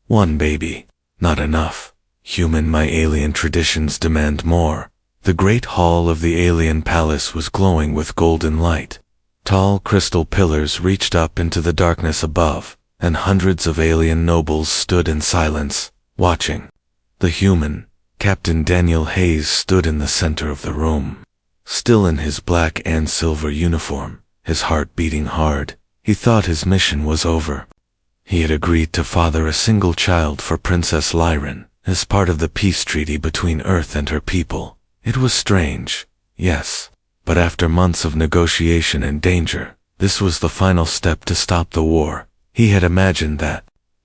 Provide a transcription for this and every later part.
One baby. Not enough. Human, my alien traditions demand more. The great hall of the alien palace was glowing with golden light. Tall crystal pillars reached up into the darkness above, and hundreds of alien nobles stood in silence, watching. The human, Captain Daniel Hayes, stood in the center of the room. Still in his black and silver uniform, his heart beating hard, he thought his mission was over. He had agreed to father a single child for Princess Lyran, as part of the peace treaty between Earth and her people. It was strange, yes, but after months of negotiation and danger, this was the final step to stop the war. He had imagined that,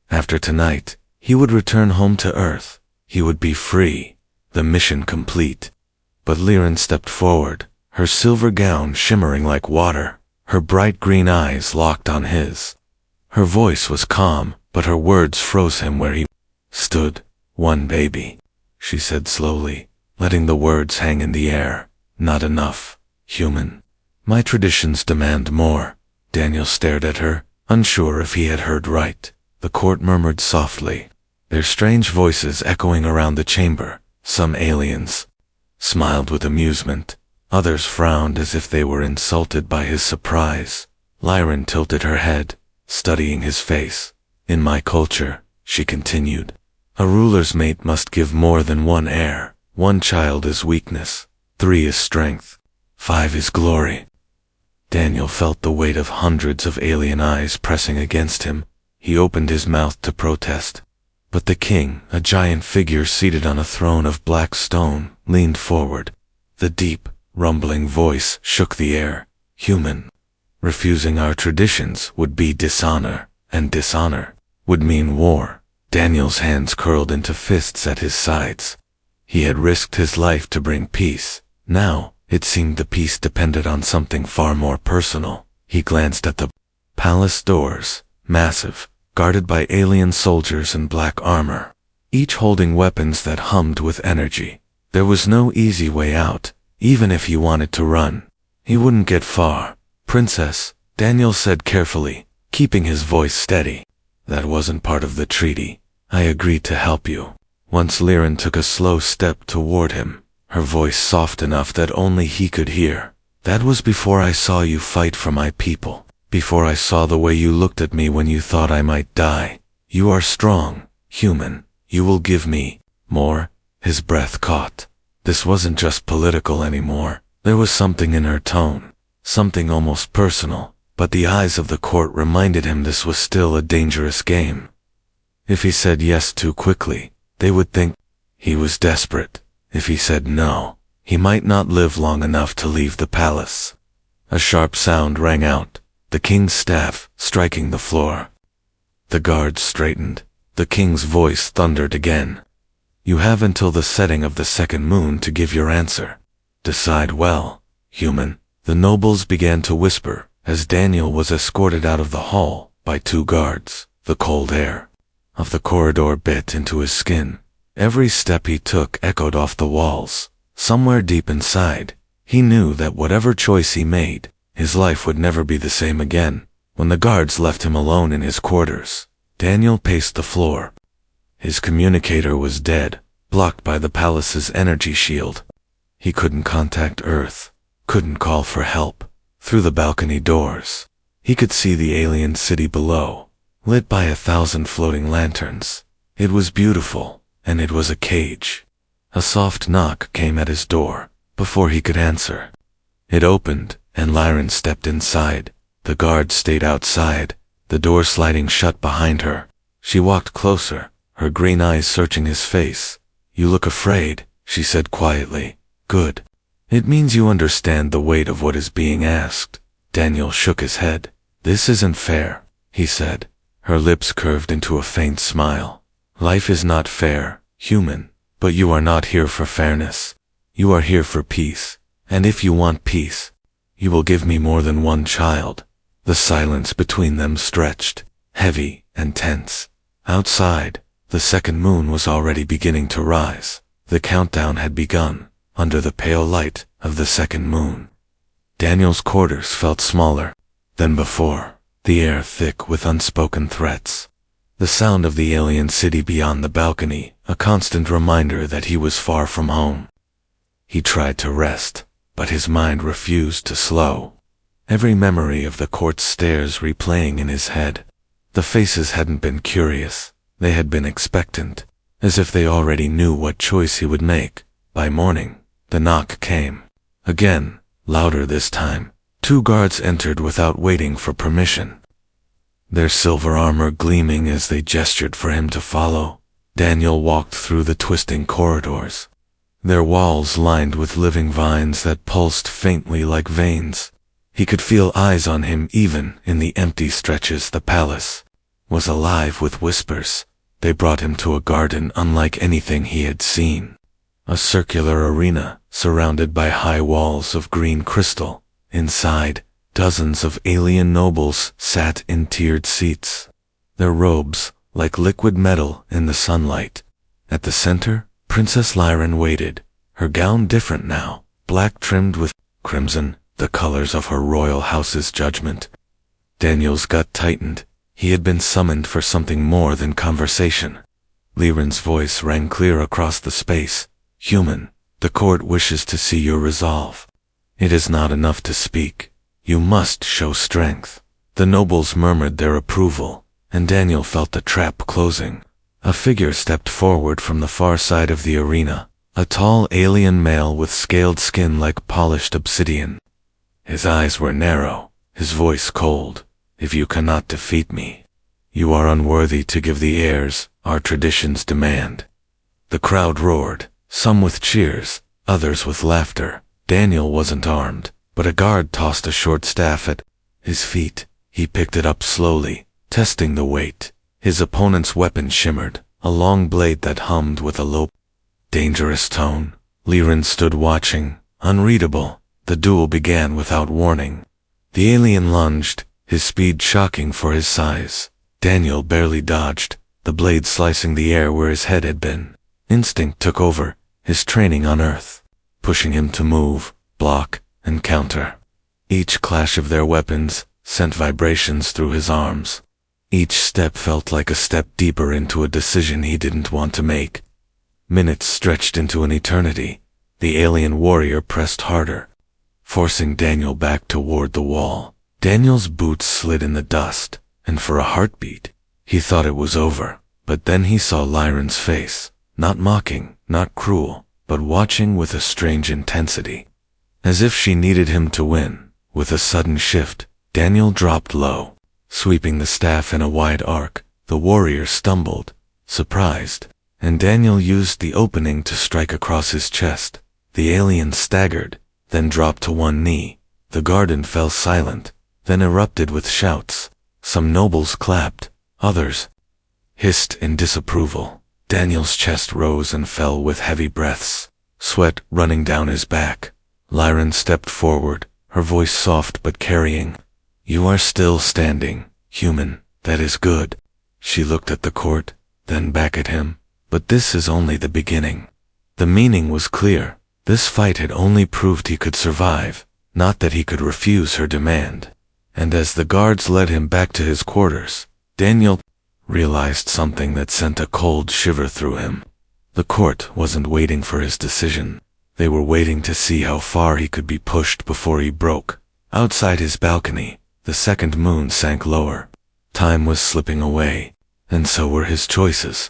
after tonight, he would return home to Earth. He would be free, the mission complete. But Lyran stepped forward, her silver gown shimmering like water, her bright green eyes locked on his. Her voice was calm, but her words froze him where he stood. One baby, she said slowly, letting the words hang in the air. Not enough. Human. My traditions demand more. Daniel stared at her, unsure if he had heard right. The court murmured softly, their strange voices echoing around the chamber. Some aliens smiled with amusement. Others frowned as if they were insulted by his surprise. Lyran tilted her head, studying his face. In my culture, she continued, a ruler's mate must give more than one heir. 1 child is weakness, 3 is strength, 5 is glory. Daniel felt the weight of hundreds of alien eyes pressing against him. He opened his mouth to protest. But the king, a giant figure seated on a throne of black stone, leaned forward. The deep, rumbling voice shook the air. Human. Refusing our traditions would be dishonor, and dishonor would mean war. Daniel's hands curled into fists at his sides. He had risked his life to bring peace. Now, it seemed the peace depended on something far more personal. He glanced at the palace doors, massive, guarded by alien soldiers in black armor, each holding weapons that hummed with energy. There was no easy way out. Even if he wanted to run, he wouldn't get far. Princess, Daniel said carefully, keeping his voice steady. That wasn't part of the treaty. I agreed to help you. Once Lyran took a slow step toward him, her voice soft enough that only he could hear. That was before I saw you fight for my people. Before I saw the way you looked at me when you thought I might die. You are strong, human. You will give me more. His breath caught. This wasn't just political anymore. There was something in her tone. Something almost personal, but the eyes of the court reminded him this was still a dangerous game. If he said yes too quickly, they would think he was desperate. If he said no, he might not live long enough to leave the palace. A sharp sound rang out, the king's staff striking the floor. The guards straightened. The king's voice thundered again. You have until the setting of the second moon to give your answer. Decide well, human. The nobles began to whisper as Daniel was escorted out of the hall by 2 guards. The cold air of the corridor bit into his skin. Every step he took echoed off the walls. Somewhere deep inside, he knew that whatever choice he made, his life would never be the same again. When the guards left him alone in his quarters, Daniel paced the floor. His communicator was dead, blocked by the palace's energy shield. He couldn't contact Earth. Couldn't call for help. Through the balcony doors, he could see the alien city below, lit by 1,000 floating lanterns. It was beautiful, and it was a cage. A soft knock came at his door, before he could answer. It opened, and Lyran stepped inside. The guard stayed outside, the door sliding shut behind her. She walked closer, her green eyes searching his face. You look afraid, she said quietly. Good. It means you understand the weight of what is being asked. Daniel shook his head. This isn't fair, he said. Her lips curved into a faint smile. Life is not fair, human, but you are not here for fairness. You are here for peace, and if you want peace, you will give me more than 1 child. The silence between them stretched, heavy and tense. Outside, the second moon was already beginning to rise. The countdown had begun. Under the pale light of the second moon, Daniel's quarters felt smaller than before, the air thick with unspoken threats. The sound of the alien city beyond the balcony, a constant reminder that he was far from home. He tried to rest, but his mind refused to slow. Every memory of the court's stairs replaying in his head. The faces hadn't been curious, they had been expectant, as if they already knew what choice he would make. By morning, the knock came. Again, louder this time. 2 guards entered without waiting for permission. Their silver armor gleaming as they gestured for him to follow. Daniel walked through the twisting corridors. Their walls lined with living vines that pulsed faintly like veins. He could feel eyes on him even in the empty stretches. The palace was alive with whispers. They brought him to a garden unlike anything he had seen. A circular arena, surrounded by high walls of green crystal. Inside, dozens of alien nobles sat in tiered seats. Their robes, like liquid metal in the sunlight. At the center, Princess Lyran waited, her gown different now, black trimmed with crimson, the colors of her royal house's judgment. Daniel's gut tightened. He had been summoned for something more than conversation. Lyran's voice rang clear across the space. Human, the court wishes to see your resolve. It is not enough to speak. You must show strength. The nobles murmured their approval, and Daniel felt the trap closing. A figure stepped forward from the far side of the arena, a tall alien male with scaled skin like polished obsidian. His eyes were narrow, his voice cold. If you cannot defeat me, you are unworthy to give the heirs our traditions demand. The crowd roared, some with cheers, others with laughter. Daniel wasn't armed, but a guard tossed a short staff at his feet. He picked it up slowly, testing the weight. His opponent's weapon shimmered, a long blade that hummed with a low, dangerous tone. Lyran stood watching, unreadable. The duel began without warning. The alien lunged, his speed shocking for his size. Daniel barely dodged, the blade slicing the air where his head had been. Instinct took over, his training on Earth, pushing him to move, block, and counter. Each clash of their weapons sent vibrations through his arms. Each step felt like a step deeper into a decision he didn't want to make. Minutes stretched into an eternity. The alien warrior pressed harder, forcing Daniel back toward the wall. Daniel's boots slid in the dust, and for a heartbeat, he thought it was over. But then he saw Lyran's face, not mocking, not cruel, but watching with a strange intensity. As if she needed him to win. With a sudden shift, Daniel dropped low, sweeping the staff in a wide arc. The warrior stumbled, surprised, and Daniel used the opening to strike across his chest. The alien staggered, then dropped to one knee. The garden fell silent, then erupted with shouts. Some nobles clapped, others hissed in disapproval. Daniel's chest rose and fell with heavy breaths, sweat running down his back. Lyran stepped forward, her voice soft but carrying. You are still standing, human, that is good. She looked at the court, then back at him. But this is only the beginning. The meaning was clear. This fight had only proved he could survive, not that he could refuse her demand. And as the guards led him back to his quarters, Daniel realized something that sent a cold shiver through him. The court wasn't waiting for his decision. They were waiting to see how far he could be pushed before he broke. Outside his balcony, the second moon sank lower. Time was slipping away, and so were his choices.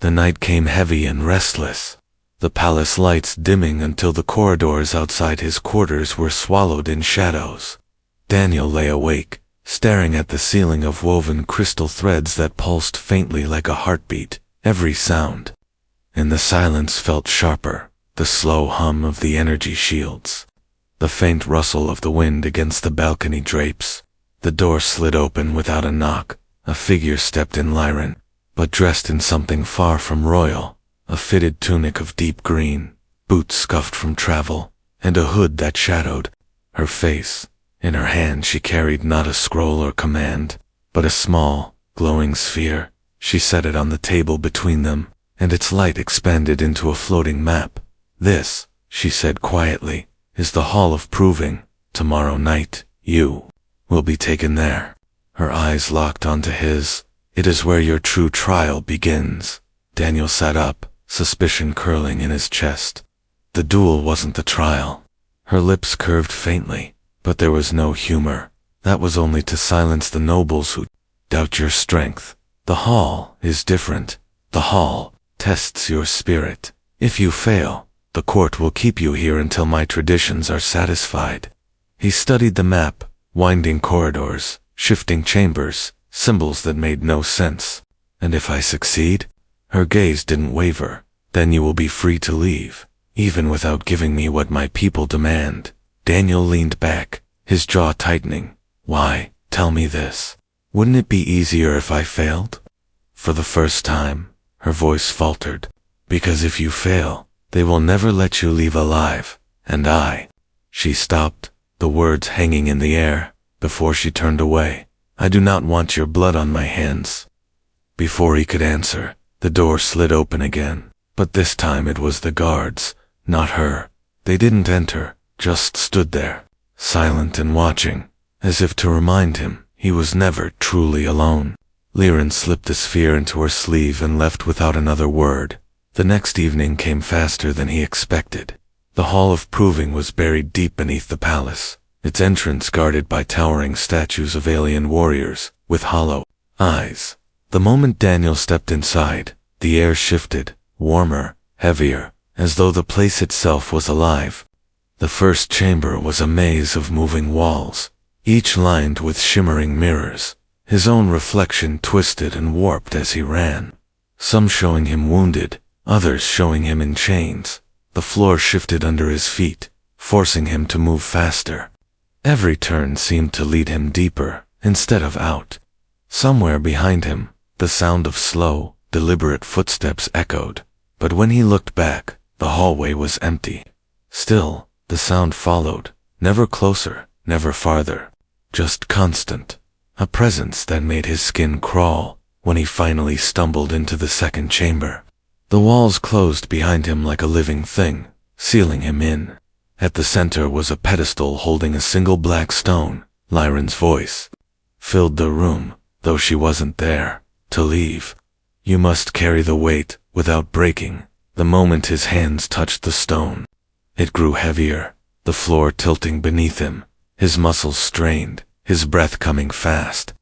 The night came heavy and restless, the palace lights dimming until the corridors outside his quarters were swallowed in shadows. Daniel lay awake, staring at the ceiling of woven crystal threads that pulsed faintly like a heartbeat. Every sound in the silence felt sharper, the slow hum of the energy shields, the faint rustle of the wind against the balcony drapes. The door slid open without a knock. A figure stepped in. Lyran, but dressed in something far from royal, a fitted tunic of deep green, boots scuffed from travel, and a hood that shadowed her face. In her hand she carried not a scroll or command, but a small, glowing sphere. She set it on the table between them, and its light expanded into a floating map. This, she said quietly, is the Hall of Proving. Tomorrow night, you will be taken there. Her eyes locked onto his. It is where your true trial begins. Daniel sat up, suspicion curling in his chest. The duel wasn't the trial. Her lips curved faintly, but there was no humor. That was only to silence the nobles who doubt your strength. The hall is different. The hall tests your spirit. If you fail, the court will keep you here until my traditions are satisfied. He studied the map, winding corridors, shifting chambers, symbols that made no sense. And if I succeed? Her gaze didn't waver. Then you will be free to leave, even without giving me what my people demand. Daniel leaned back, his jaw tightening. Why? Tell me this. Wouldn't it be easier if I failed? For the first time, her voice faltered. Because if you fail, they will never let you leave alive, and I. She stopped, the words hanging in the air, before she turned away. I do not want your blood on my hands. Before he could answer, the door slid open again, but this time it was the guards, not her. They didn't enter, just stood there, silent and watching, as if to remind him he was never truly alone. Liren slipped the sphere into her sleeve and left without another word. The next evening came faster than he expected. The Hall of Proving was buried deep beneath the palace, its entrance guarded by towering statues of alien warriors, with hollow eyes. The moment Daniel stepped inside, the air shifted, warmer, heavier, as though the place itself was alive. The first chamber was a maze of moving walls, each lined with shimmering mirrors, his own reflection twisted and warped as he ran, some showing him wounded, others showing him in chains. The floor shifted under his feet, forcing him to move faster. Every turn seemed to lead him deeper, instead of out. Somewhere behind him, the sound of slow, deliberate footsteps echoed, but when he looked back, the hallway was empty. Still, the sound followed, never closer, never farther, just constant, a presence that made his skin crawl when he finally stumbled into the second chamber. The walls closed behind him like a living thing, sealing him in. At the center was a pedestal holding a single black stone. Liren's voice filled the room, though she wasn't there. To leave, you must carry the weight without breaking. The moment his hands touched the stone, it grew heavier, the floor tilting beneath him, his muscles strained, his breath coming fast.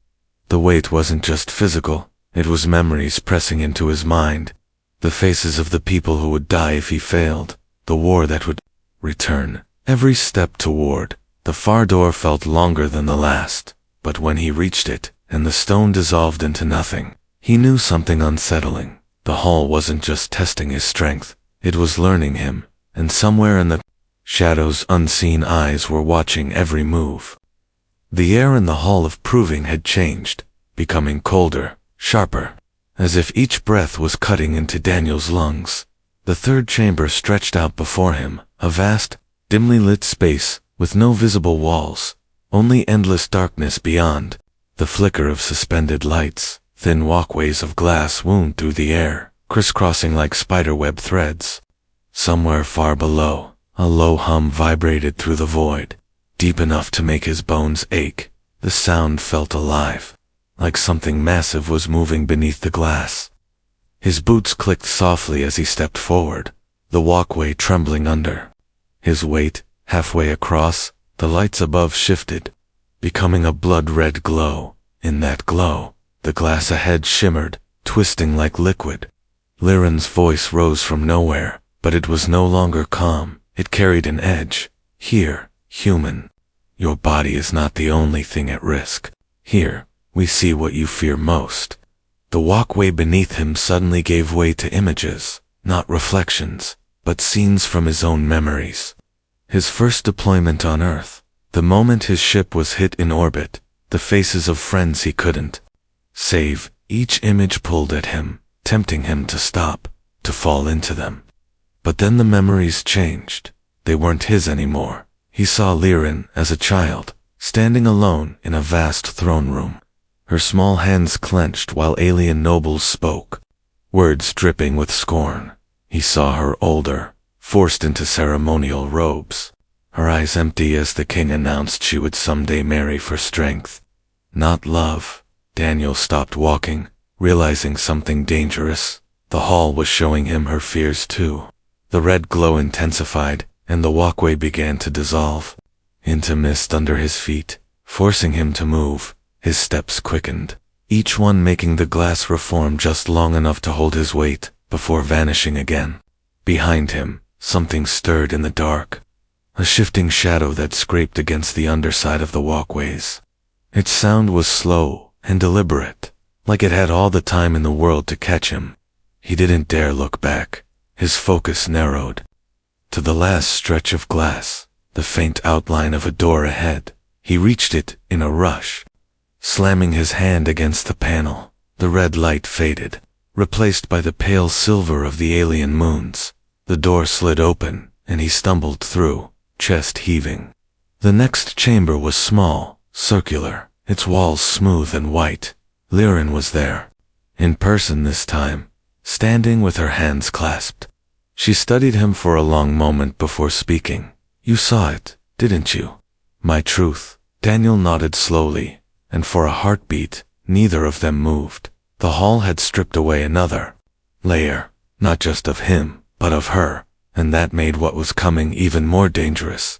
The weight wasn't just physical, it was memories pressing into his mind. The faces of the people who would die if he failed, the war that would return. Every step toward the far door felt longer than the last, but when he reached it, and the stone dissolved into nothing, he knew something unsettling. The hall wasn't just testing his strength, it was learning him, and somewhere in the shadows unseen eyes were watching every move. The air in the Hall of Proving had changed, becoming colder, sharper, as if each breath was cutting into Daniel's lungs. The third chamber stretched out before him, a vast, dimly lit space, with no visible walls, only endless darkness beyond, the flicker of suspended lights, thin walkways of glass wound through the air, crisscrossing like spiderweb threads. Somewhere far below, a low hum vibrated through the void, deep enough to make his bones ache. The sound felt alive, like something massive was moving beneath the glass. His boots clicked softly as he stepped forward, the walkway trembling under his weight. Halfway across, the lights above shifted, becoming a blood-red glow. In that glow, the glass ahead shimmered, twisting like liquid. Liren's voice rose from nowhere, but it was no longer calm. It carried an edge. Here, human, your body is not the only thing at risk. Here, we see what you fear most. The walkway beneath him suddenly gave way to images, not reflections, but scenes from his own memories. His first deployment on Earth, the moment his ship was hit in orbit, the faces of friends he couldn't save. Each image pulled at him, tempting him to stop, to fall into them. But then the memories changed. They weren't his anymore. He saw Liren as a child, standing alone in a vast throne room. Her small hands clenched while alien nobles spoke, words dripping with scorn. He saw her older, forced into ceremonial robes, her eyes empty as the king announced she would someday marry for strength, not love. Daniel stopped walking, realizing something dangerous. The hall was showing him her fears too. The red glow intensified, and the walkway began to dissolve into mist under his feet, forcing him to move. His steps quickened, each one making the glass reform just long enough to hold his weight before vanishing again. Behind him, something stirred in the dark, a shifting shadow that scraped against the underside of the walkways. Its sound was slow and deliberate, like it had all the time in the world to catch him. He didn't dare look back. His focus narrowed to the last stretch of glass, the faint outline of a door ahead. He reached it in a rush, slamming his hand against the panel. The red light faded, replaced by the pale silver of the alien moons. The door slid open, and he stumbled through, chest heaving. The next chamber was small, circular, its walls smooth and white. Liren was there, in person this time, standing with her hands clasped. She studied him for a long moment before speaking. "You saw it, didn't you?" "My truth." Daniel nodded slowly, and for a heartbeat, neither of them moved. The hall had stripped away another layer, not just of him, but of her, and that made what was coming even more dangerous.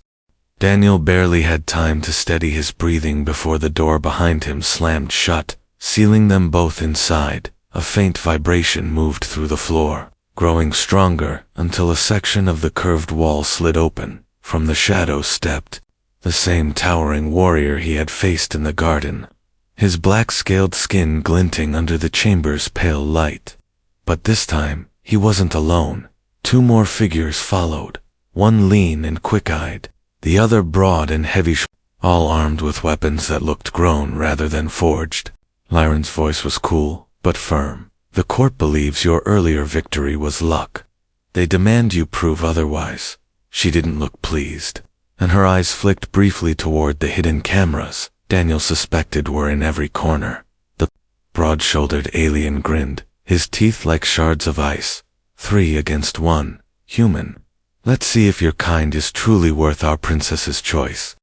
Daniel barely had time to steady his breathing before the door behind him slammed shut, sealing them both inside. A faint vibration moved through the floor, growing stronger until a section of the curved wall slid open. From the shadows stepped the same towering warrior he had faced in the garden, his black-scaled skin glinting under the chamber's pale light. But this time, he wasn't alone. Two more figures followed, one lean and quick-eyed, the other broad and heavy, all armed with weapons that looked grown rather than forged. Liren's voice was cool, but firm. "The court believes your earlier victory was luck. They demand you prove otherwise." She didn't look pleased, and her eyes flicked briefly toward the hidden cameras Daniel suspected were in every corner. The broad-shouldered alien grinned, his teeth like shards of ice. 3 against 1, human. Let's see if your kind is truly worth our princess's choice.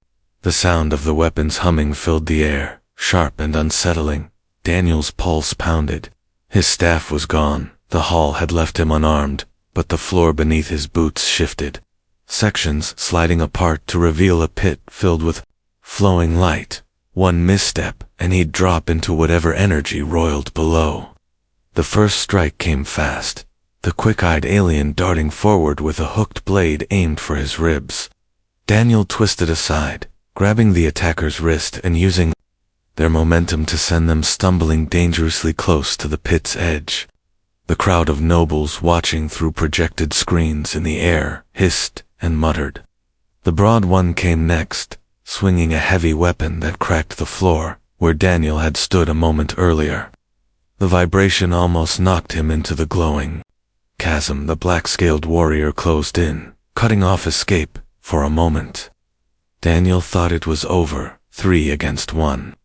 The sound of the weapons humming filled the air, sharp and unsettling. Daniel's pulse pounded. His staff was gone. The hall had left him unarmed, but the floor beneath his boots shifted, sections sliding apart to reveal a pit filled with flowing light. One misstep, and he'd drop into whatever energy roiled below. The first strike came fast, the quick-eyed alien darting forward with a hooked blade aimed for his ribs. Daniel twisted aside, grabbing the attacker's wrist and using their momentum to send them stumbling dangerously close to the pit's edge. The crowd of nobles watching through projected screens in the air hissed and muttered. The broad one came next, swinging a heavy weapon that cracked the floor where Daniel had stood a moment earlier. The vibration almost knocked him into the glowing chasm. The black-scaled warrior closed in, cutting off escape for a moment. Daniel thought it was over, 3 against 1.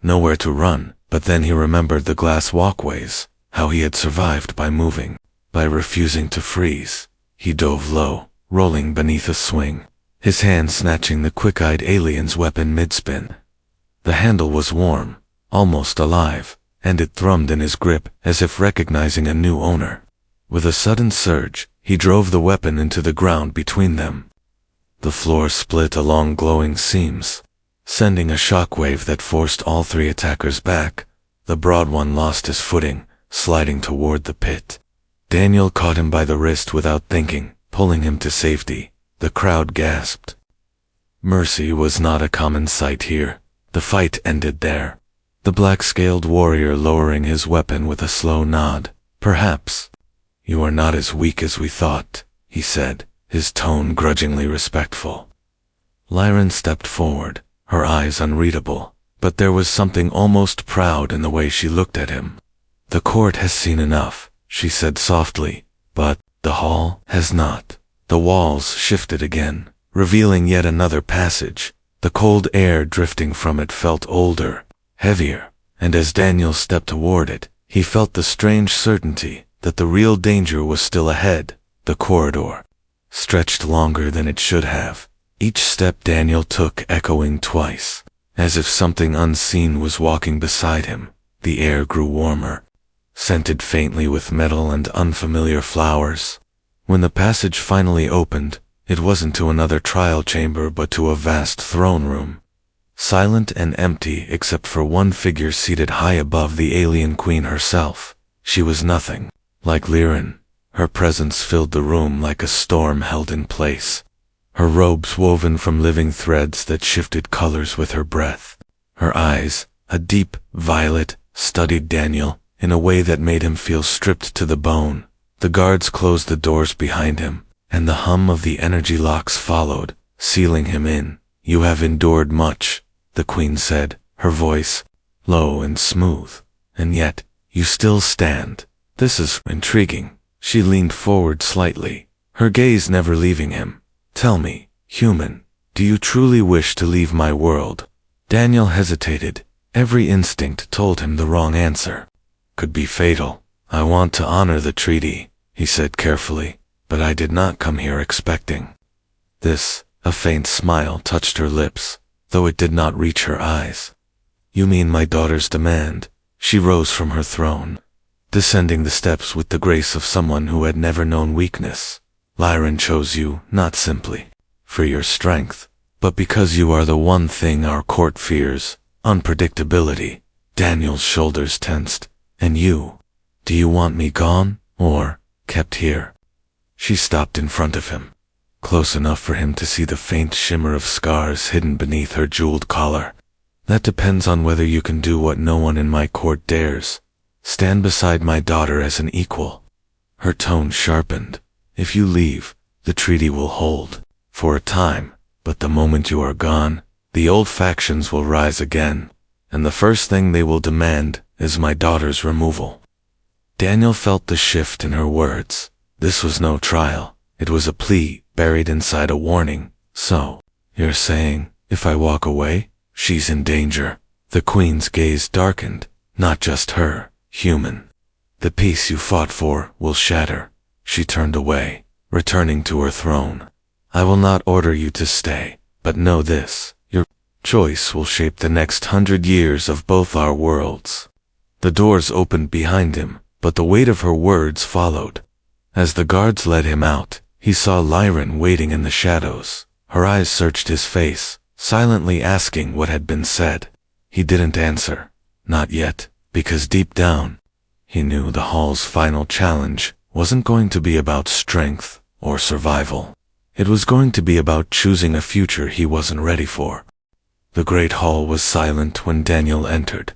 Nowhere to run, but then he remembered the glass walkways, how he had survived by moving, by refusing to freeze. He dove low, rolling beneath a swing, his hand snatching the quick-eyed alien's weapon mid-spin. The handle was warm, almost alive, and it thrummed in his grip as if recognizing a new owner. With a sudden surge, he drove the weapon into the ground between them. The floor split along glowing seams, sending a shockwave that forced all 3 attackers back. The broad one lost his footing, sliding toward the pit. Daniel caught him by the wrist without thinking, pulling him to safety. The crowd gasped. Mercy was not a common sight here. The fight ended there, the black-scaled warrior lowering his weapon with a slow nod. "Perhaps you are not as weak as we thought," he said, his tone grudgingly respectful. Liren stepped forward, her eyes unreadable, but there was something almost proud in the way she looked at him. "The court has seen enough," she said softly, "but the hall has not." The walls shifted again, revealing yet another passage. The cold air drifting from it felt older, heavier, and as Daniel stepped toward it, he felt the strange certainty that the real danger was still ahead. The corridor stretched longer than it should have, each step Daniel took echoing twice, as if something unseen was walking beside him. The air grew warmer, scented faintly with metal and unfamiliar flowers. When the passage finally opened, it wasn't to another trial chamber but to a vast throne room. Silent and empty except for one figure seated high above the alien queen herself. She was nothing. Like Liren, her presence filled the room like a storm held in place. Her robes woven from living threads that shifted colors with her breath. Her eyes, a deep violet, studied Daniel in a way that made him feel stripped to the bone. The guards closed the doors behind him, and the hum of the energy locks followed, sealing him in. "You have endured much," the queen said, her voice low and smooth. "And yet, you still stand. This is intriguing." She leaned forward slightly, her gaze never leaving him. "Tell me, human, do you truly wish to leave my world?" Daniel hesitated. Every instinct told him the wrong answer. Could be fatal. "I want to honor the treaty," he said carefully, "but I did not come here expecting this." A faint smile touched her lips, though it did not reach her eyes. "You mean my daughter's demand?" She rose from her throne, descending the steps with the grace of someone who had never known weakness. "Liren chose you, not simply for your strength, but because you are the one thing our court fears, unpredictability." Daniel's shoulders tensed. "And you? Do you want me gone, or kept here?" She stopped in front of him, close enough for him to see the faint shimmer of scars hidden beneath her jeweled collar. "That depends on whether you can do what no one in my court dares. Stand beside my daughter as an equal." Her tone sharpened. "If you leave, the treaty will hold, for a time, but the moment you are gone, the old factions will rise again, and the first thing they will demand is my daughter's removal." Daniel felt the shift in her words. This was no trial. It was a plea buried inside a warning. "So, you're saying, if I walk away, she's in danger?" The queen's gaze darkened. "Not just her, human. The peace you fought for will shatter." She turned away, returning to her throne. "I will not order you to stay, but know this, your choice will shape the next 100 years of both our worlds." The doors opened behind him, but the weight of her words followed. As the guards led him out, he saw Liren waiting in the shadows. Her eyes searched his face, silently asking what had been said. He didn't answer. Not yet, because deep down, he knew the hall's final challenge wasn't going to be about strength or survival. It was going to be about choosing a future he wasn't ready for. The great hall was silent when Daniel entered,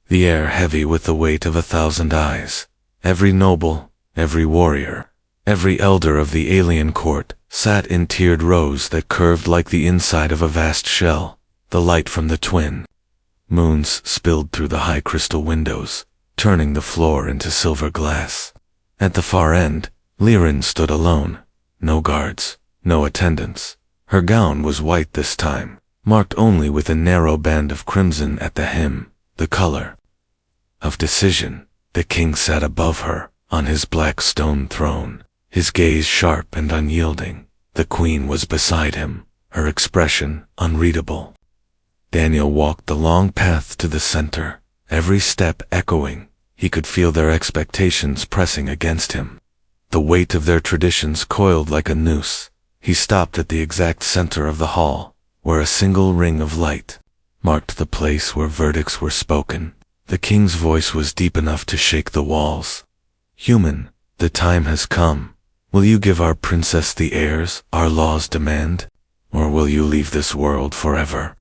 the air heavy with the weight of 1,000 eyes. Every noble, every warrior, every elder of the alien court sat in tiered rows that curved like the inside of a vast shell. The light from the twin moons spilled through the high crystal windows, turning the floor into silver glass. At the far end, Liren stood alone. No guards, no attendants. Her gown was white this time, marked only with a narrow band of crimson at the hem, the color of decision. The king sat above her, on his black stone throne, his gaze sharp and unyielding. The queen was beside him, her expression unreadable. Daniel walked the long path to the center, every step echoing. He could feel their expectations pressing against him. The weight of their traditions coiled like a noose. He stopped at the exact center of the hall, where a single ring of light marked the place where verdicts were spoken. The king's voice was deep enough to shake the walls. "Human, the time has come. Will you give our princess the heirs our laws demand, or will you leave this world forever?"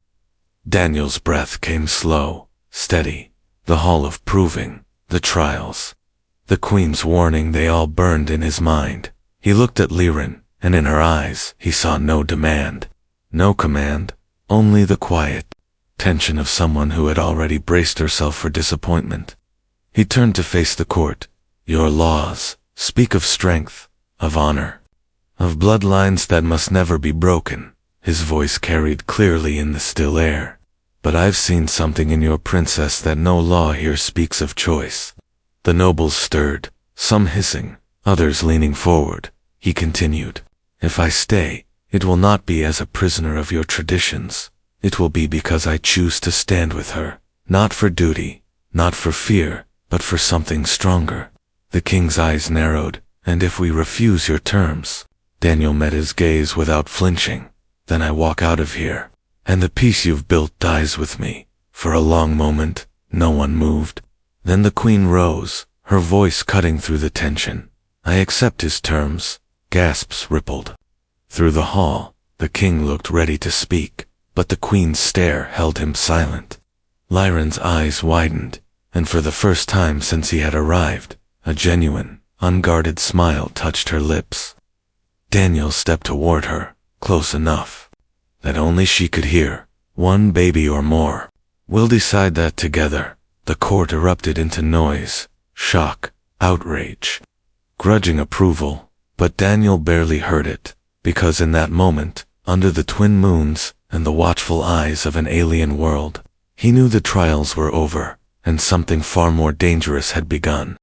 Daniel's breath came slow, steady. The hall of proving, the trials, the queen's warning, they all burned in his mind. He looked at Liren, and in her eyes he saw no demand, no command, only the quiet tension of someone who had already braced herself for disappointment. He turned to face the court. "Your laws speak of strength, of honor, of bloodlines that must never be broken." His voice carried clearly in the still air. "But I've seen something in your princess that no law here speaks of choice." The nobles stirred, some hissing, others leaning forward. He continued, "If I stay, it will not be as a prisoner of your traditions. It will be because I choose to stand with her, not for duty, not for fear, but for something stronger. The king's eyes narrowed. And if we refuse your terms? Daniel met his gaze without flinching. Then I walk out of here, and the peace you've built dies with me. For a long moment, no one moved. Then the queen rose, her voice cutting through the tension. I accept his terms. Gasps rippled through the hall. The king looked ready to speak, but the queen's stare held him silent. Lyron's eyes widened, and for the first time since he had arrived, a genuine, unguarded smile touched her lips. Daniel stepped toward her, close enough that only she could hear. One baby or more. We'll decide that together. The court erupted into noise, shock, outrage, grudging approval, but Daniel barely heard it, because in that moment, under the twin moons and the watchful eyes of an alien world, he knew the trials were over, and something far more dangerous had begun.